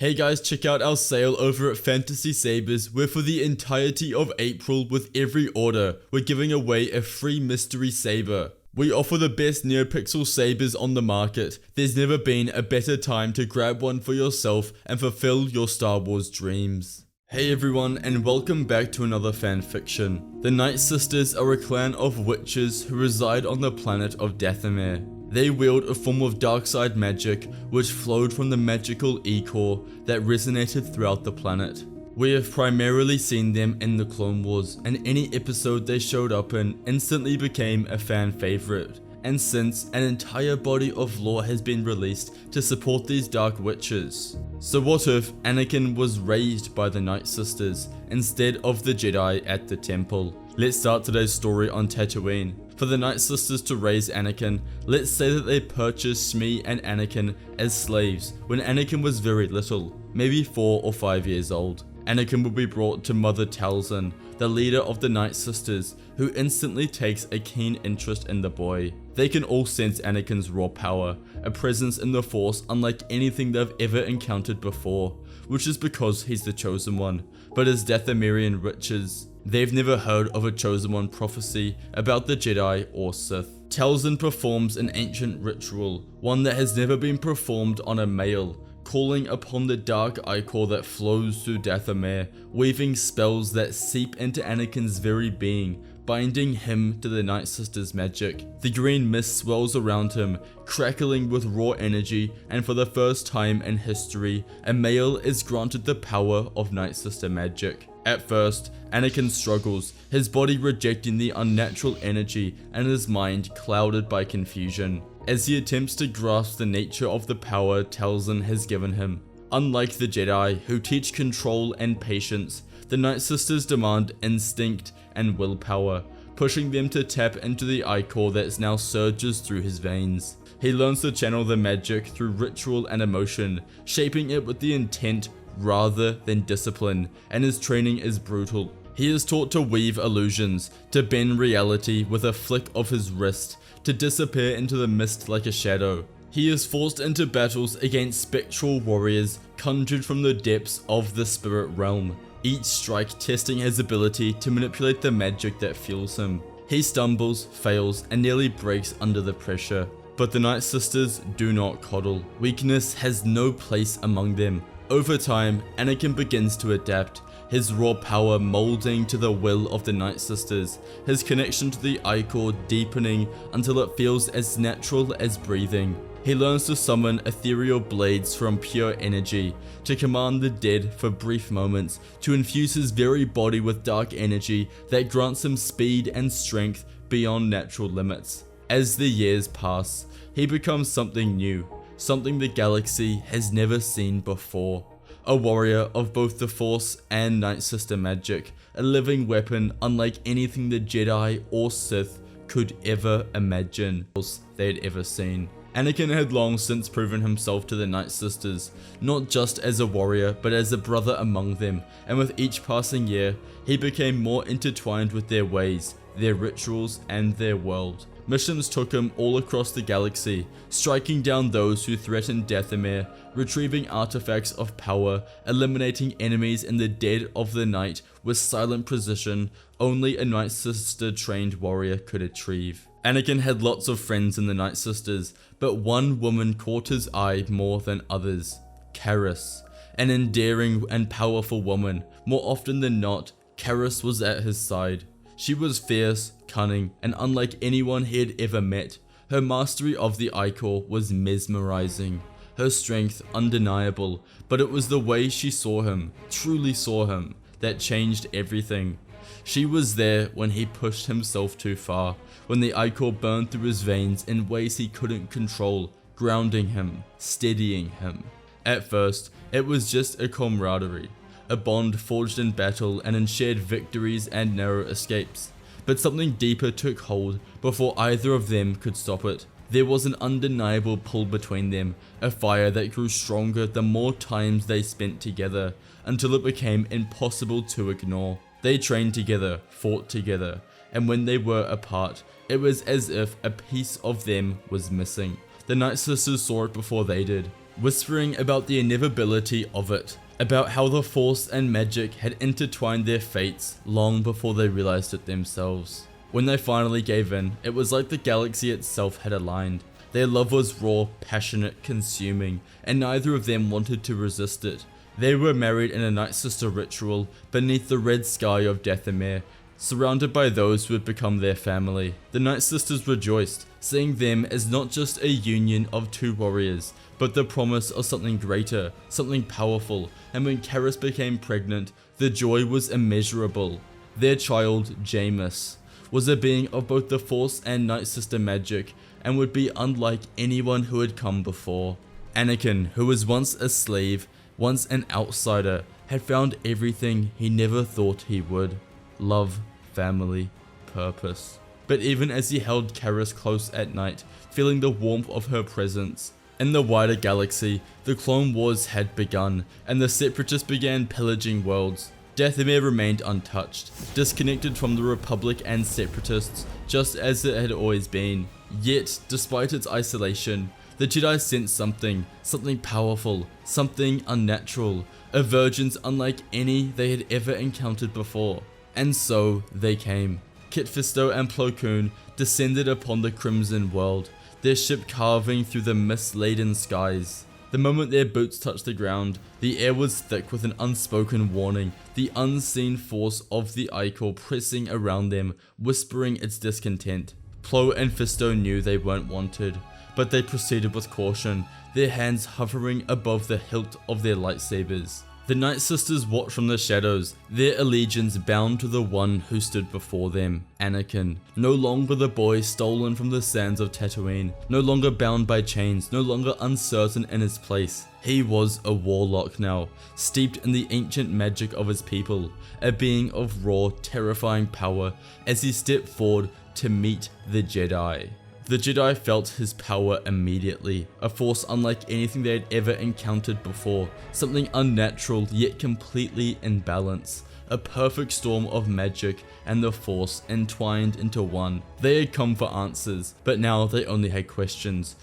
Hey guys, check out our sale over at Fantasy Sabers, where for the entirety of April with every order, we're giving away a free mystery saber. We offer the best NeoPixel sabers on the market. There's never been a better time to grab one for yourself and fulfill your Star Wars dreams. Hey everyone, and welcome back to another fanfiction. The Nightsisters are a clan of witches who reside on the planet of Dathomir. They wield a form of dark side magic which flowed from the magical E-core that resonated throughout the planet. We have primarily seen them in the Clone Wars, and any episode they showed up in instantly became a fan favorite. And since, an entire body of lore has been released to support these dark witches. So what if Anakin was raised by the Nightsisters instead of the Jedi at the temple? Let's start today's story on Tatooine. For the Nightsisters to raise Anakin, let's say that they purchased Shmi and Anakin as slaves when Anakin was very little, maybe 4 or 5 years old. Anakin would be brought to Mother Talzin, the leader of the Nightsisters, who instantly takes a keen interest in the boy. They can all sense Anakin's raw power, a presence in the Force unlike anything they've ever encountered before, which is because he's the Chosen One. But as Dathomirian witches, they've never heard of a Chosen One prophecy about the Jedi or Sith. Talzin performs an ancient ritual, one that has never been performed on a male, calling upon the dark ichor that flows through Dathomir, weaving spells that seep into Anakin's very being, binding him to the Nightsisters' magic. The green mist swells around him, crackling with raw energy, and for the first time in history, a male is granted the power of Nightsister magic. At first, Anakin struggles, his body rejecting the unnatural energy and his mind clouded by confusion, as he attempts to grasp the nature of the power Talzin has given him. Unlike the Jedi, who teach control and patience, the Nightsisters demand instinct and willpower, pushing them to tap into the ichor that now surges through his veins. He learns to channel the magic through ritual and emotion, shaping it with the intent rather than discipline, and his training is brutal. He is taught to weave illusions, to bend reality with a flick of his wrist, to disappear into the mist like a shadow. He is forced into battles against spectral warriors conjured from the depths of the spirit realm, each strike testing his ability to manipulate the magic that fuels him. He stumbles, fails, and nearly breaks under the pressure. But the Nightsisters do not coddle. Weakness has no place among them. Over time, Anakin begins to adapt, his raw power molding to the will of the Nightsisters, his connection to the ichor deepening until it feels as natural as breathing. He learns to summon ethereal blades from pure energy, to command the dead for brief moments, to infuse his very body with dark energy that grants him speed and strength beyond natural limits. As the years pass, he becomes something new, something the galaxy has never seen before. A warrior of both the Force and Nightsister magic, a living weapon unlike anything the Jedi or Sith could ever imagine they'd ever seen. Anakin had long since proven himself to the Nightsisters, not just as a warrior but as a brother among them, and with each passing year, he became more intertwined with their ways, their rituals, and their world. Missions took him all across the galaxy, striking down those who threatened Dathomir, retrieving artifacts of power, eliminating enemies in the dead of the night with silent precision only a Nightsister trained warrior could achieve. Anakin had lots of friends in the Nightsisters, but one woman caught his eye more than others. Karis, an endearing and powerful woman. More often than not, Karis was at his side. She was fierce, cunning, and unlike anyone he had ever met. Her mastery of the ichor was mesmerizing, her strength undeniable, but it was the way she saw him, truly saw him, that changed everything. She was there when he pushed himself too far, when the ichor burned through his veins in ways he couldn't control, grounding him, steadying him. At first, it was just a camaraderie, a bond forged in battle and in shared victories and narrow escapes. But something deeper took hold before either of them could stop it. There was an undeniable pull between them, a fire that grew stronger the more times they spent together, until it became impossible to ignore. They trained together, fought together, and when they were apart, it was as if a piece of them was missing. The Nightsisters saw it before they did. whispering about the inevitability of it, about how the Force and magic had intertwined their fates long before they realized it themselves. When they finally gave in, it was like the galaxy itself had aligned. Their love was raw, passionate, consuming, and neither of them wanted to resist it. They were married in a Nightsister ritual beneath the red sky of Dathomir, surrounded by those who had become their family. The Nightsisters rejoiced, seeing them as not just a union of two warriors, but the promise of something greater, something powerful, and when Karis became pregnant, the joy was immeasurable. Their child, Jameis, was a being of both the Force and Nightsister magic, and would be unlike anyone who had come before. Anakin, who was once a slave, once an outsider, had found everything he never thought he would. Love, family, purpose. But even as he held Karis close at night, feeling the warmth of her presence, in the wider galaxy, the Clone Wars had begun, and the Separatists began pillaging worlds. Dathomir remained untouched, disconnected from the Republic and Separatists, just as it had always been. Yet, despite its isolation, the Jedi sensed something powerful, something unnatural, a vergence unlike any they had ever encountered before. And so, they came. Kit Fisto and Plo Koon descended upon the Crimson World, their ship carving through the mist-laden skies. The moment their boots touched the ground, the air was thick with an unspoken warning, the unseen force of the Ichor pressing around them, whispering its discontent. Plo and Fisto knew they weren't wanted, but they proceeded with caution, their hands hovering above the hilt of their lightsabers. The Nightsisters watched from the shadows, their allegiance bound to the one who stood before them, Anakin. No longer the boy stolen from the sands of Tatooine, no longer bound by chains, no longer uncertain in his place. He was a warlock now, steeped in the ancient magic of his people, a being of raw, terrifying power as he stepped forward to meet the Jedi. The Jedi felt his power immediately, a force unlike anything they had ever encountered before, something unnatural yet completely in balance, a perfect storm of magic and the Force entwined into one. They had come for answers, but now they only had questions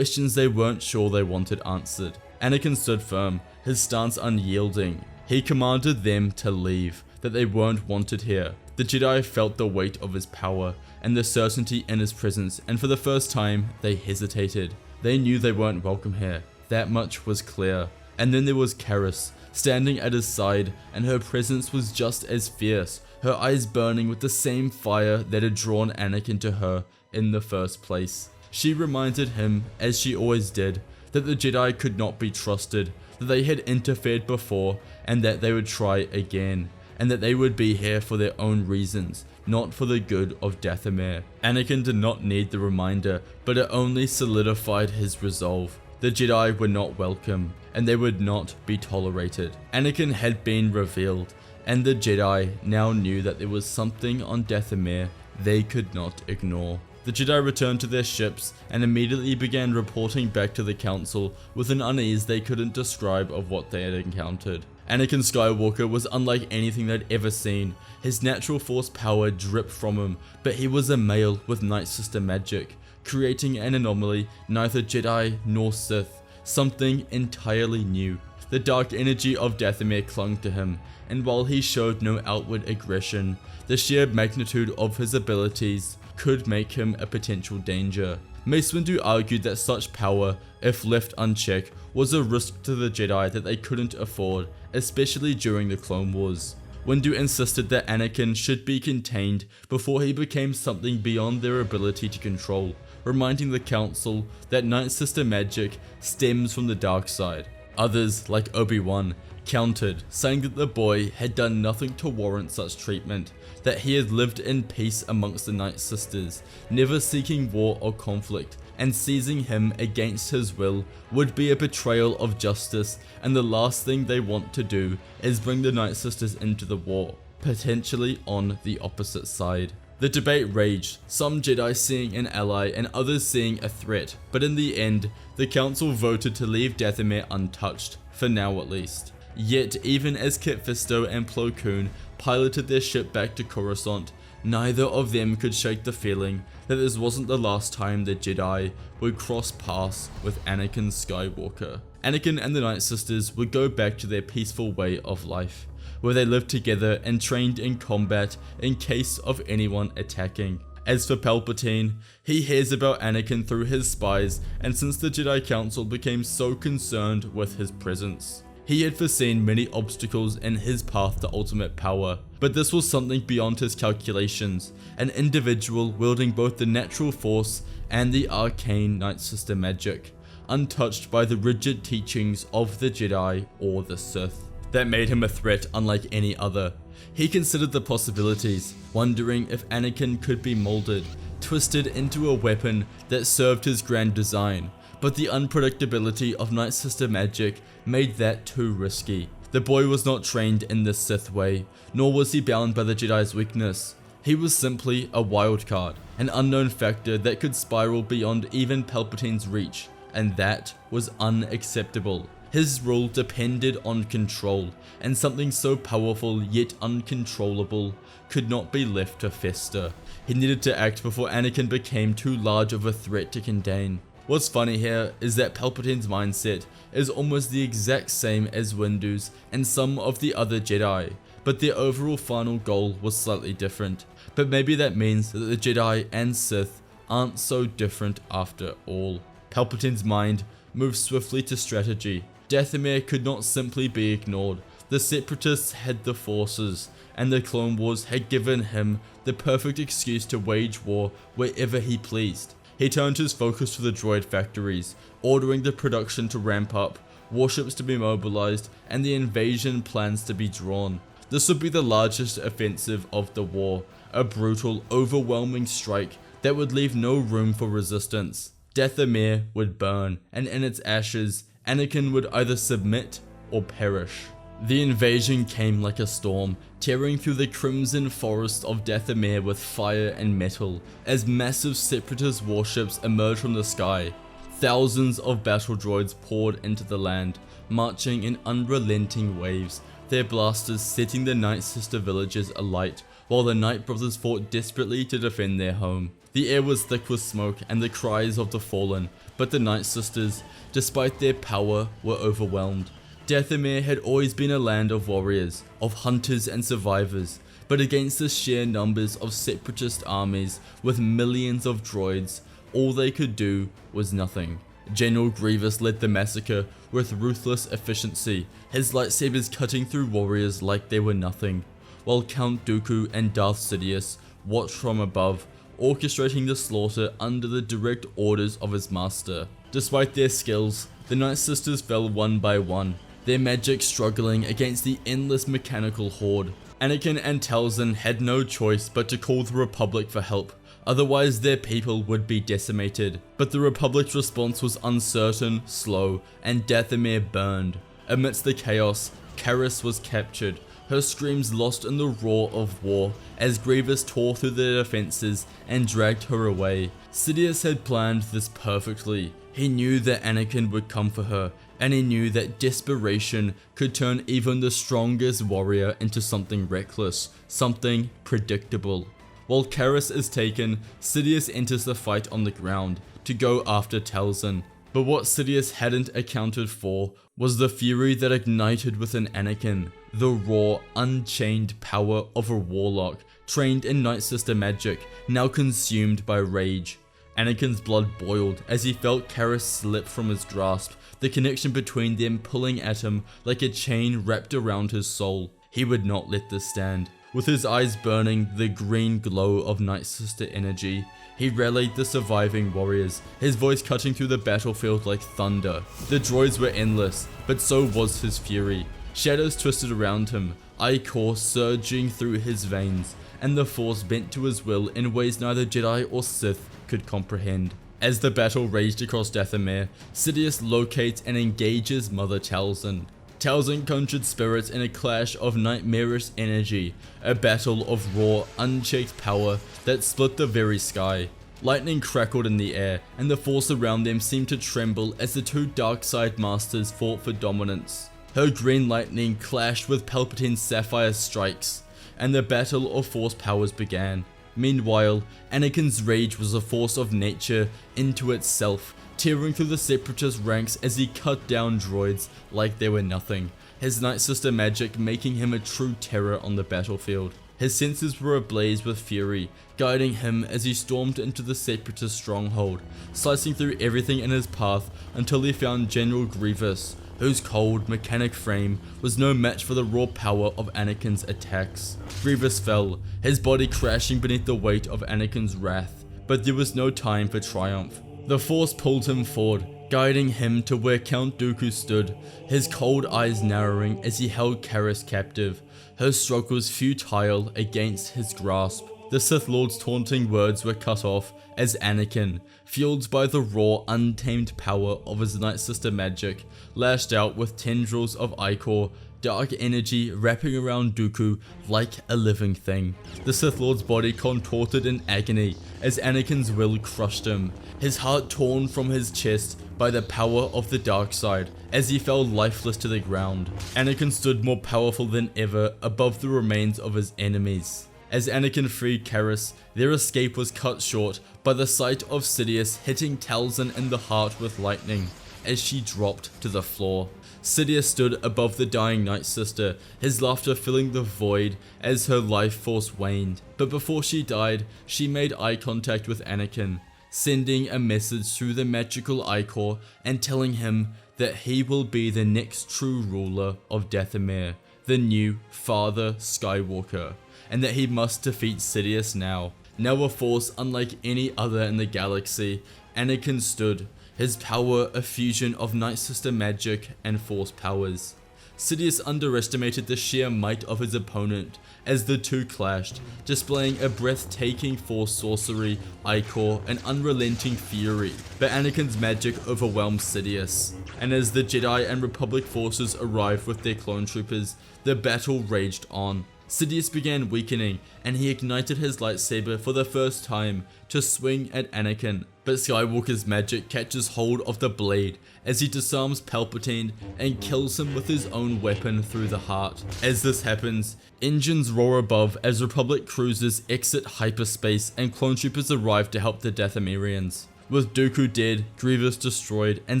they weren't sure they wanted answered. Anakin stood firm, his stance unyielding. He commanded them to leave, that they weren't wanted here. The Jedi felt the weight of his power and the certainty in his presence, and for the first time, they hesitated. They knew they weren't welcome here. That much was clear. And then there was Karis, standing at his side, and her presence was just as fierce, her eyes burning with the same fire that had drawn Anakin to her in the first place. She reminded him, as she always did, that the Jedi could not be trusted, that they had interfered before, and that they would try again, and that they would be here for their own reasons, not for the good of Dathomir. Anakin did not need the reminder, but it only solidified his resolve. The Jedi were not welcome, and they would not be tolerated. Anakin had been revealed, and the Jedi now knew that there was something on Dathomir they could not ignore. The Jedi returned to their ships and immediately began reporting back to the Council with an unease they couldn't describe of what they had encountered. Anakin Skywalker was unlike anything they'd ever seen. His natural force power dripped from him, but he was a male with Nightsister magic, creating an anomaly neither Jedi nor Sith, something entirely new. The dark energy of Dathomir clung to him, and while he showed no outward aggression, the sheer magnitude of his abilities could make him a potential danger. Mace Windu argued that such power, if left unchecked, was a risk to the Jedi that they couldn't afford, especially during the Clone Wars. Windu insisted that Anakin should be contained before he became something beyond their ability to control, reminding the Council that Nightsister magic stems from the dark side. Others, like Obi-Wan, countered, saying that the boy had done nothing to warrant such treatment, that he had lived in peace amongst the Nightsisters, never seeking war or conflict, and seizing him against his will would be a betrayal of justice, and the last thing they want to do is bring the Nightsisters into the war, potentially on the opposite side. The debate raged, some Jedi seeing an ally and others seeing a threat, but in the end, the Council voted to leave Dathomir untouched, for now at least. Yet, even as Kit Fisto and Plo Koon piloted their ship back to Coruscant, neither of them could shake the feeling that this wasn't the last time the Jedi would cross paths with Anakin Skywalker. Anakin and the Nightsisters would go back to their peaceful way of life, where they lived together and trained in combat in case of anyone attacking. As for Palpatine, he hears about Anakin through his spies, and since the Jedi Council became so concerned with his presence, he had foreseen many obstacles in his path to ultimate power, but this was something beyond his calculations, an individual wielding both the natural force and the arcane Nightsister magic, untouched by the rigid teachings of the Jedi or the Sith. That made him a threat unlike any other. He considered the possibilities, wondering if Anakin could be molded, twisted into a weapon that served his grand design, but the unpredictability of Nightsister magic made that too risky. The boy was not trained in the Sith way, nor was he bound by the Jedi's weakness. He was simply a wildcard, an unknown factor that could spiral beyond even Palpatine's reach, and that was unacceptable. His rule depended on control, and something so powerful yet uncontrollable could not be left to fester. He needed to act before Anakin became too large of a threat to contain. What's funny here is that Palpatine's mindset is almost the exact same as Windu's and some of the other Jedi, but their overall final goal was slightly different. But maybe that means that the Jedi and Sith aren't so different after all. Palpatine's mind moved swiftly to strategy. Dathomir could not simply be ignored. The Separatists had the forces, and the Clone Wars had given him the perfect excuse to wage war wherever he pleased. He turned his focus to the droid factories, ordering the production to ramp up, warships to be mobilized, and the invasion plans to be drawn. This would be the largest offensive of the war, a brutal, overwhelming strike that would leave no room for resistance. Dathomir would burn, and in its ashes, Anakin would either submit or perish. The invasion came like a storm, tearing through the crimson forest of Dathomir with fire and metal, as massive Separatist warships emerged from the sky. Thousands of battle droids poured into the land, marching in unrelenting waves, their blasters setting the Nightsister villages alight, while the Night Brothers fought desperately to defend their home. The air was thick with smoke and the cries of the fallen, but the Nightsisters, despite their power, were overwhelmed. Dathomir had always been a land of warriors, of hunters and survivors, but against the sheer numbers of Separatist armies with millions of droids, all they could do was nothing. General Grievous led the massacre with ruthless efficiency, his lightsabers cutting through warriors like they were nothing, while Count Dooku and Darth Sidious watched from above, orchestrating the slaughter under the direct orders of his master. Despite their skills, the Nightsisters fell one by one, their magic struggling against the endless mechanical horde. Anakin and Talzin had no choice but to call the Republic for help, otherwise their people would be decimated. But the Republic's response was uncertain, slow, and Dathomir burned. Amidst the chaos, Karis was captured, her screams lost in the roar of war as Grievous tore through the defenses and dragged her away. Sidious had planned this perfectly. He knew that Anakin would come for her, and he knew that desperation could turn even the strongest warrior into something reckless, something predictable. While Karis is taken, Sidious enters the fight on the ground to go after Talzin. But what Sidious hadn't accounted for was the fury that ignited within Anakin, the raw, unchained power of a warlock trained in Nightsister magic, now consumed by rage. Anakin's blood boiled as he felt Karis slip from his grasp, the connection between them pulling at him like a chain wrapped around his soul. He would not let this stand. With his eyes burning the green glow of Nightsister energy, he rallied the surviving warriors, his voice cutting through the battlefield like thunder. The droids were endless, but so was his fury. Shadows twisted around him, ichor surging through his veins, and the Force bent to his will in ways neither Jedi or Sith could comprehend. As the battle raged across Dathomir, Sidious locates and engages Mother Talzin. Talzin conjured spirits in a clash of nightmarish energy, a battle of raw, unchecked power that split the very sky. Lightning crackled in the air, and the force around them seemed to tremble as the two dark side masters fought for dominance. Her green lightning clashed with Palpatine's sapphire strikes, and the battle of force powers began. Meanwhile, Anakin's rage was a force of nature into itself, tearing through the Separatist ranks as he cut down droids like they were nothing, his Nightsister magic making him a true terror on the battlefield. His senses were ablaze with fury, guiding him as he stormed into the Separatist stronghold, slicing through everything in his path until he found General Grievous, whose cold, mechanic frame was no match for the raw power of Anakin's attacks. Grievous fell, his body crashing beneath the weight of Anakin's wrath, but there was no time for triumph. The Force pulled him forward, guiding him to where Count Dooku stood, his cold eyes narrowing as he held Karis captive, her struggles futile against his grasp. The Sith Lord's taunting words were cut off as Anakin, fueled by the raw, untamed power of his Nightsister magic, lashed out with tendrils of ichor, dark energy wrapping around Dooku like a living thing. The Sith Lord's body contorted in agony as Anakin's will crushed him, his heart torn from his chest by the power of the dark side as he fell lifeless to the ground. Anakin stood more powerful than ever above the remains of his enemies. As Anakin freed Karis, their escape was cut short by the sight of Sidious hitting Talzin in the heart with lightning as she dropped to the floor. Sidious stood above the dying Nightsister, his laughter filling the void as her life force waned. But before she died, she made eye contact with Anakin, sending a message through the magical ichor and telling him that he will be the next true ruler of Dathomir, the new Father Skywalker, and that he must defeat Sidious now. Now a force unlike any other in the galaxy, Anakin stood, his power a fusion of Nightsister magic and force powers. Sidious underestimated the sheer might of his opponent as the two clashed, displaying a breathtaking force sorcery, ichor, and unrelenting fury. But Anakin's magic overwhelmed Sidious, and as the Jedi and Republic forces arrived with their clone troopers, the battle raged on. Sidious began weakening, and he ignited his lightsaber for the first time to swing at Anakin, but Skywalker's magic catches hold of the blade as he disarms Palpatine and kills him with his own weapon through the heart. As this happens, engines roar above as Republic cruisers exit hyperspace and clone troopers arrive to help the Dathomirians. With Dooku dead, Grievous destroyed, and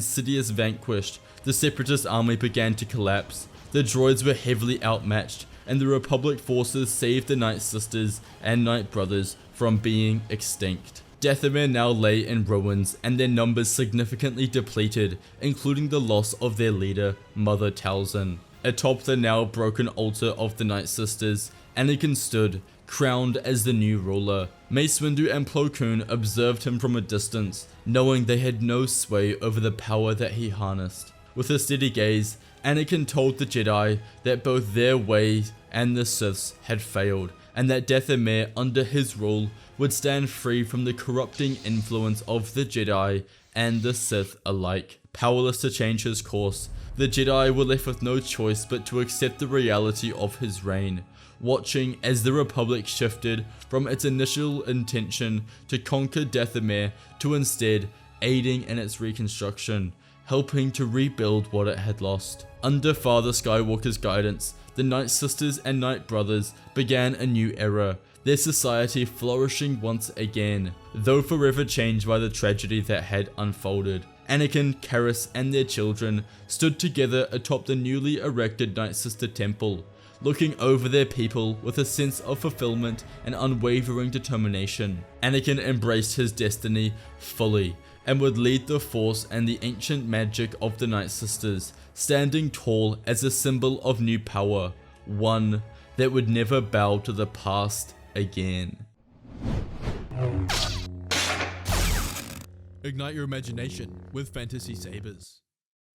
Sidious vanquished, the Separatist army began to collapse. The droids were heavily outmatched, and the Republic forces saved the Nightsisters and Night Brothers from being extinct. Dathomir now lay in ruins, and their numbers significantly depleted, including the loss of their leader, Mother Talzin. Atop the now broken altar of the Nightsisters, Anakin stood, crowned as the new ruler. Mace Windu and Plo Koon observed him from a distance, knowing they had no sway over the power that he harnessed. With a steady gaze, Anakin told the Jedi that both their ways and the Sith's had failed, and that Dathomir under his rule would stand free from the corrupting influence of the Jedi and the Sith alike. Powerless to change his course, the Jedi were left with no choice but to accept the reality of his reign, watching as the Republic shifted from its initial intention to conquer Dathomir to instead aiding in its reconstruction, helping to rebuild what it had lost. Under Father Skywalker's guidance, the Nightsisters and Night Brothers began a new era, their society flourishing once again, though forever changed by the tragedy that had unfolded. Anakin, Karis, and their children stood together atop the newly erected Nightsister temple, looking over their people with a sense of fulfillment and unwavering determination. Anakin embraced his destiny fully, and would lead the Force and the ancient magic of the Nightsisters, standing tall as a symbol of new power, one that would never bow to the past again. Ignite your imagination with Fantasy Sabers.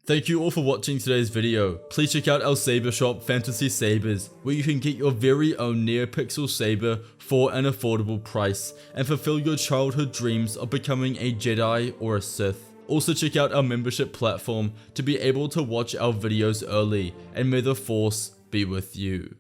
Thank you all for watching today's video. Please check out our saber shop, Fantasy Sabers, where you can get your very own NeoPixel saber for an affordable price and fulfill your childhood dreams of becoming a Jedi or a Sith. Also check out our membership platform to be able to watch our videos early, and may the Force be with you.